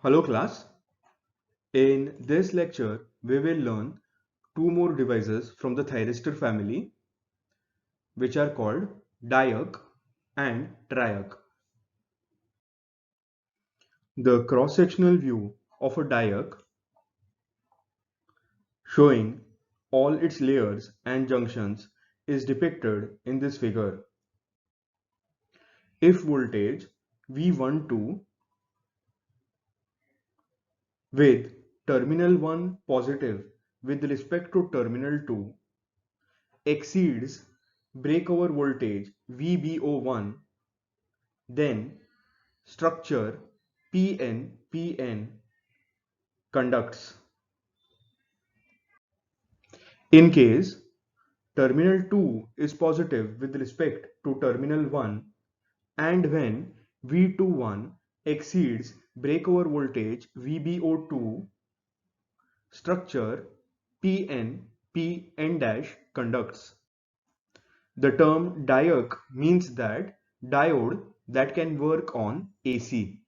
Hello class. In this lecture, we will learn two more devices from the thyristor family, which are called diarc and triarc. The cross-sectional view of a diarc showing all its layers and junctions is depicted in this figure. If voltage V12 with terminal 1 positive with respect to terminal 2 exceeds breakover voltage VBO1, then structure PN conducts. In case terminal 2 is positive with respect to terminal 1 and when V21 exceeds breakover voltage VBO2, structure PN conducts. The term diarc means that diode that can work on AC.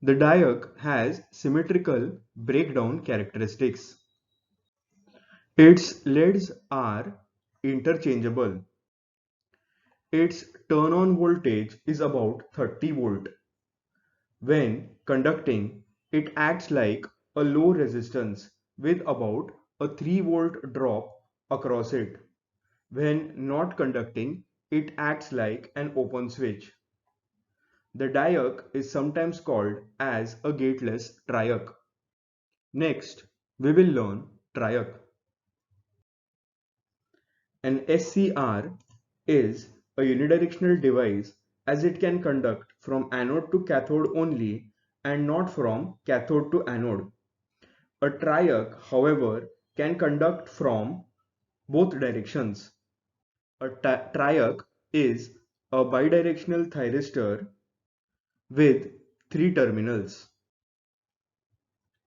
The diarc has symmetrical breakdown characteristics. Its leads are interchangeable. Its turn-on voltage is about 30 volt. When conducting, it acts like a low resistance with about a 3 volt drop across it. When not conducting, it acts like an open switch. The diarc is sometimes called as a gateless triarc. Next, we will learn triarc. An SCR is a unidirectional device as it can conduct from anode to cathode only and not from cathode to anode. A triarc, however, can conduct from both directions. A triarc is a bidirectional thyristor with three terminals.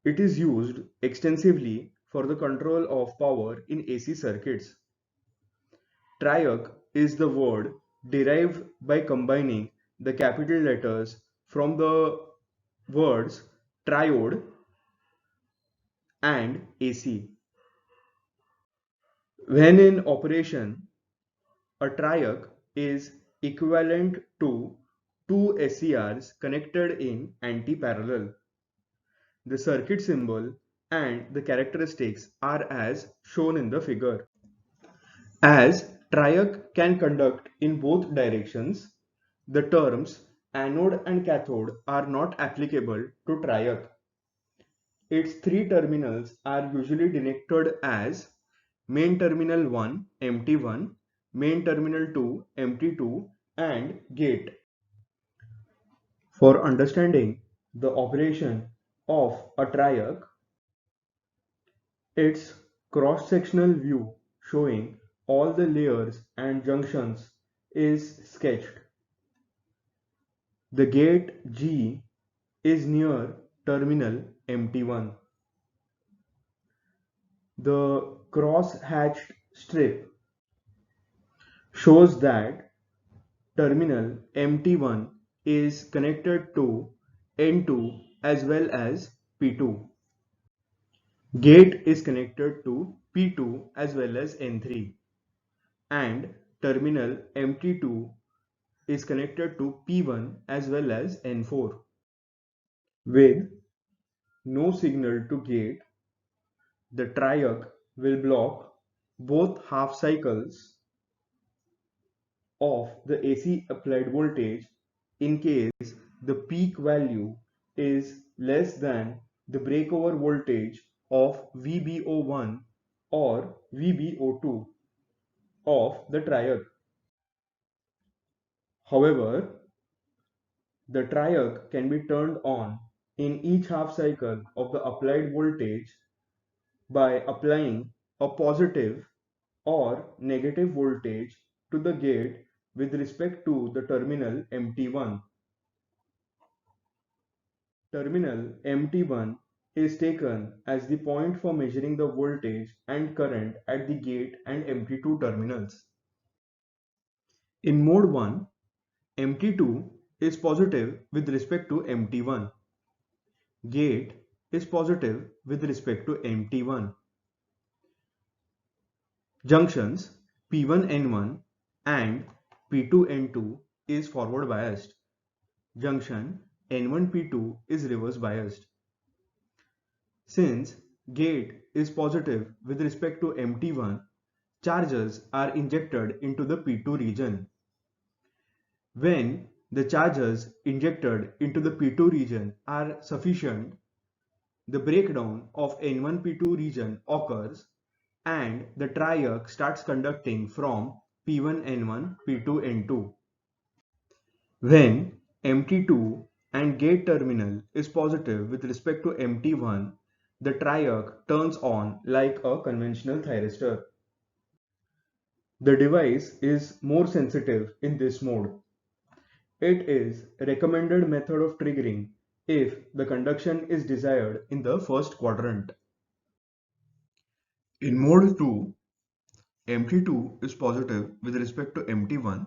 It is used extensively for the control of power in AC circuits. Triarc is the word derived by combining the capital letters from the words triode and AC. When in operation, a triarc is equivalent to two SCRs connected in anti-parallel. The circuit symbol and the characteristics are as shown in the figure. As triarc can conduct in both directions, the terms anode and cathode are not applicable to triarc. Its three terminals are usually denoted as main terminal 1 empty 1, main terminal 2 empty 2, and gate. For understanding the operation of a triarc, its cross-sectional view showing all the layers and junctions is sketched. The gate G is near terminal empty 1. The cross-hatched strip shows that terminal empty 1 is connected to N2 as well as P2. Gate is connected to P2 as well as N3, and terminal empty 2 is connected to P1 as well as N4. With no signal to gate, the triarc will block both half cycles of the AC applied voltage in case the peak value is less than the breakover voltage of VBO1 or VBO2 of the triarc. However, the triarc can be turned on in each half cycle of the applied voltage by applying a positive or negative voltage to the gate with respect to the terminal empty 1. Terminal empty 1 is taken as the point for measuring the voltage and current at the gate and empty 2 terminals. In mode 1, empty 2 is positive with respect to empty 1. gate is positive with respect to empty 1. Junctions P1N1 and P2N2 is forward biased. Junction N1P2 is reverse biased. Since gate is positive with respect to empty 1, charges are injected into the P2 region. When the charges injected into the P2 region are sufficient, the breakdown of N1P2 region occurs and the triarc starts conducting from P1N1, P2N2. When empty2 and gate terminal is positive with respect to empty1, the triarc turns on like a conventional thyristor. The device is more sensitive in this mode. It is a recommended method of triggering if the conduction is desired in the first quadrant. In mode 2, empty2 is positive with respect to empty1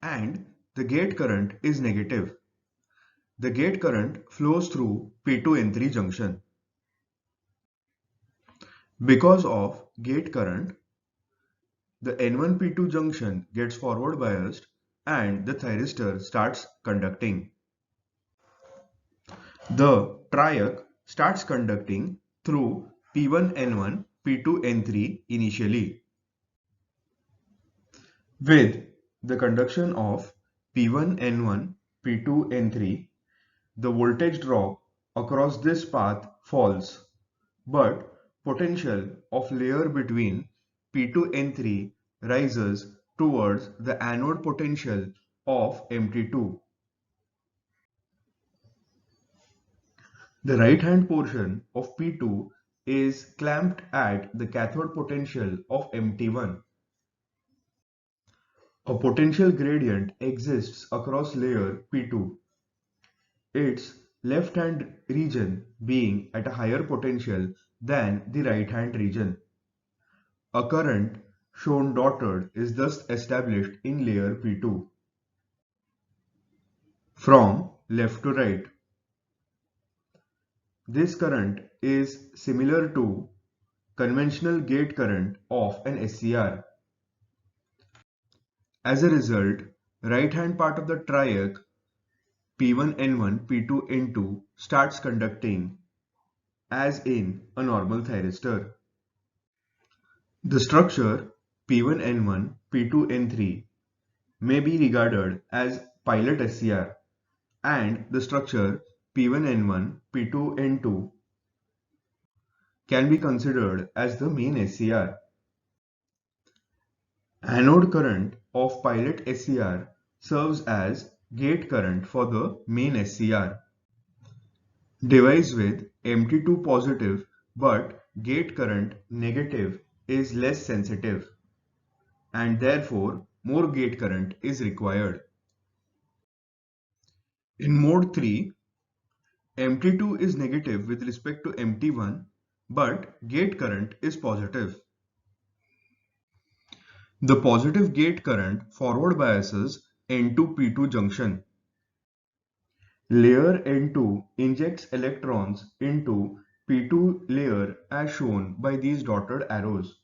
and the gate current is negative. The gate current flows through P2N3 junction. Because of gate current, the N1P2 junction gets forward biased and the thyristor starts conducting. The triarc starts conducting through P1N1, P2N3 initially. With the conduction of P1N1, P2N3, the voltage drop across this path falls, but potential of layer between P2N3 rises towards the anode potential of Mt2. The right-hand portion of P2 is clamped at the cathode potential of Mt1. A potential gradient exists across layer P2. Its left-hand region being at a higher potential than the right-hand region. A current shown dotted is thus established in layer P2. From left to right, this current is similar to conventional gate current of an SCR. As a result, right-hand part of the triarc P1N1, P2N2 starts conducting as in a normal thyristor. The structure P1N1, P2N3 may be regarded as pilot SCR and the structure P1N1, P2N2 can be considered as the main SCR. Anode current of pilot SCR serves as gate current for the main SCR. Device with Mt2 positive but gate current negative is less sensitive and therefore more gate current is required. In mode 3, Mt2 is negative with respect to Mt1 but gate current is positive. The positive gate current forward biases N2P2 junction. Layer N2 injects electrons into P2 layer as shown by these dotted arrows.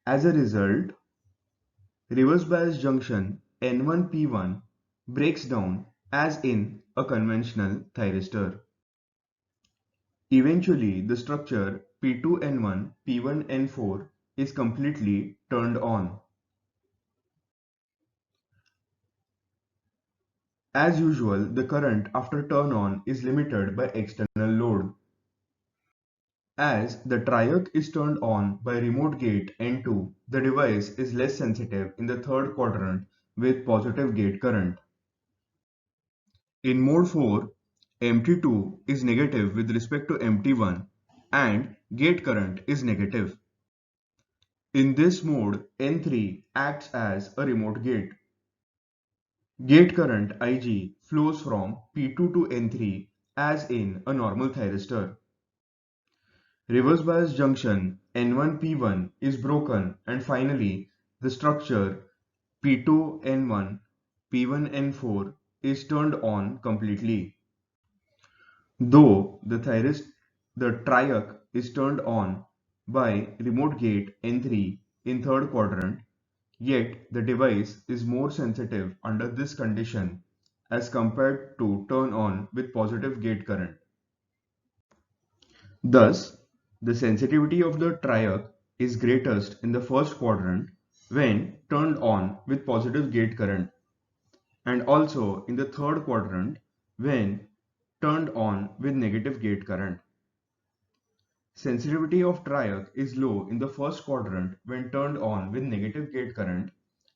As a result, reverse bias junction N1P1 breaks down as in a conventional thyristor. Eventually, the structure P2N1, P1N4 is completely turned on. As usual, the current after turn on is limited by external load. As the triarc is turned on by remote gate N2, the device is less sensitive in the third quadrant with positive gate current. In mode 4, Mt2 is negative with respect to Mt1 and gate current is negative. In this mode, N3 acts as a remote gate. Gate current Ig flows from P2 to N3 as in a normal thyristor. Reverse bias junction N1P1 is broken and finally the structure P2N1, P1N4 is turned on completely. Though the triac is turned on by remote gate N3 in third quadrant, yet the device is more sensitive under this condition as compared to turn on with positive gate current. Thus, the sensitivity of the triac is greatest in the first quadrant when turned on with positive gate current, and also in the third quadrant when turned on with negative gate current. Sensitivity of triac is low in the first quadrant when turned on with negative gate current,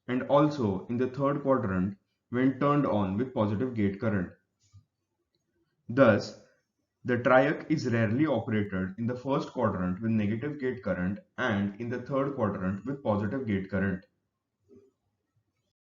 and also in the third quadrant when turned on with positive gate current. Thus, the triac is rarely operated in the first quadrant with negative gate current and in the third quadrant with positive gate current.